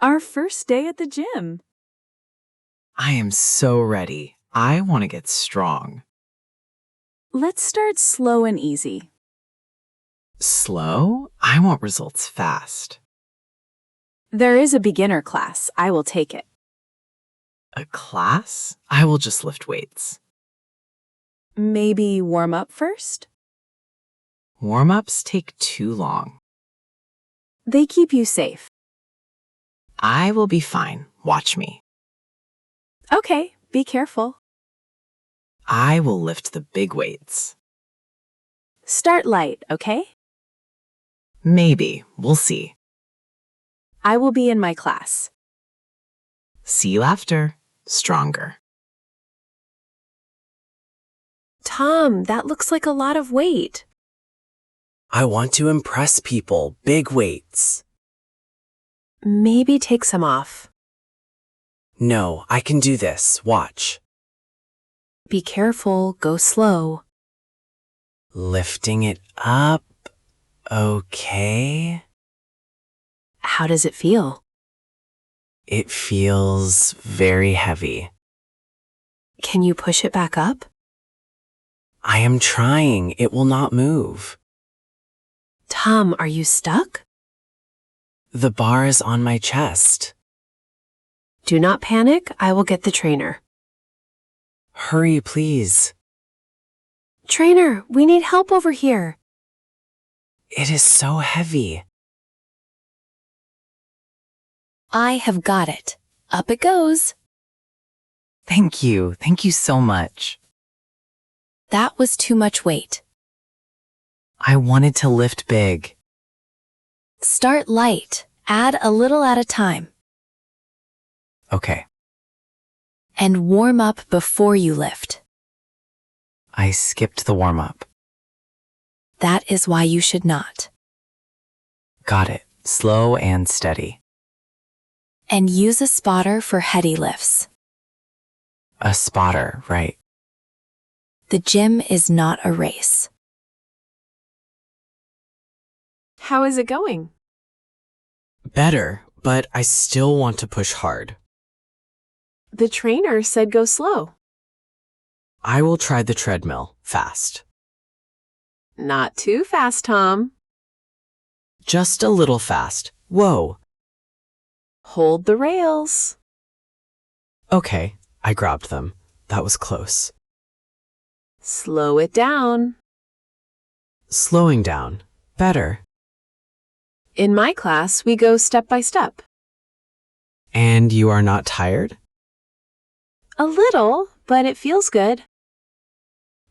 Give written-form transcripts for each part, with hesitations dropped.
Our first day at the gym. I am so ready. I want to get strong. Let's start slow and easy. Slow? I want results fast. There is a beginner class. I will take it. A class? I will just lift weights. Maybe warm up first? Warm-ups take too long. They keep you safe. I will be fine. Watch me. Okay, be careful. I will lift the big weights. Start light, okay? Maybe. We'll see. I will be in my class. See you after. Stronger. Tom, that looks like a lot of weight. I want to impress people. Big weights. Maybe take some off. No, I can do this. Watch. Be careful, go slow. Lifting it up. Okay. How does it feel? It feels very heavy. Can you push it back up? I am trying. It will not move. Tom, are you stuck? The bar is on my chest. Do not panic. I will get the trainer. Hurry, please. Trainer, we need help over here. It is so heavy. I have got it. Up it goes. Thank you. Thank you so much. That was too much weight. I wanted to lift big. Start light. Add a little at a time. Okay. And warm up before you lift. I skipped the warm-up. That is why you should not. Got it. Slow and steady. And use a spotter for heady lifts. A spotter, right. The gym is not a race. How is it going? Better, but I still want to push hard. The trainer said go slow. I will try the treadmill fast. Not too fast, Tom. Just a little fast. Whoa. Hold the rails. Okay, I grabbed them. That was close. Slow it down. Slowing down. Better. In my class, we go step by step. And you are not tired? A little, but it feels good.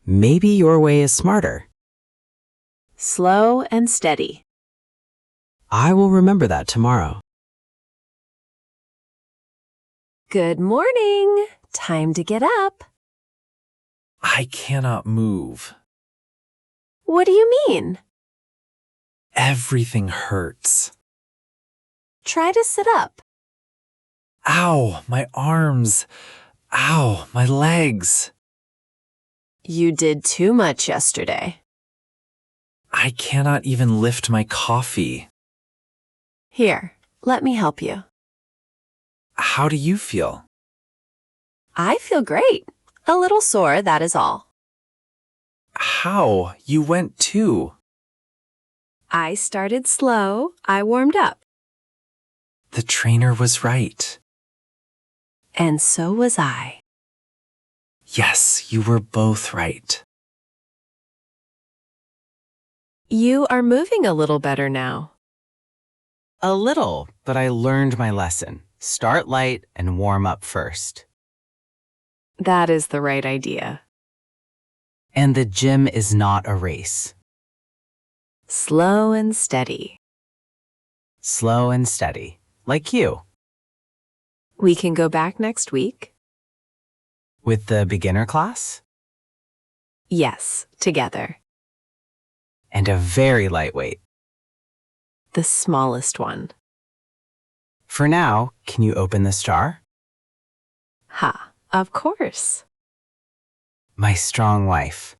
Maybe your way is smarter. Slow and steady. I will remember that tomorrow. Good morning. Time to get up. I cannot move. What do you mean? Everything hurts. Try to sit up. Ow, my arms. Ow, my legs. You did too much yesterday. I cannot even lift my coffee. Here, let me help you. How do you feel? I feel great. A little sore, that is all. How? You went too. I started slow. I warmed up. The trainer was right. And so was I. Yes, you were both right. You are moving a little better now. A little, but I learned my lesson. Start light and warm up first. That is the right idea. And the gym is not a race. Slow and steady. Slow and steady, like you. We can go back next week. With the beginner class? Yes, together. And a very lightweight. The smallest one. For now, can you open this jar? Ha, of course. My strong wife.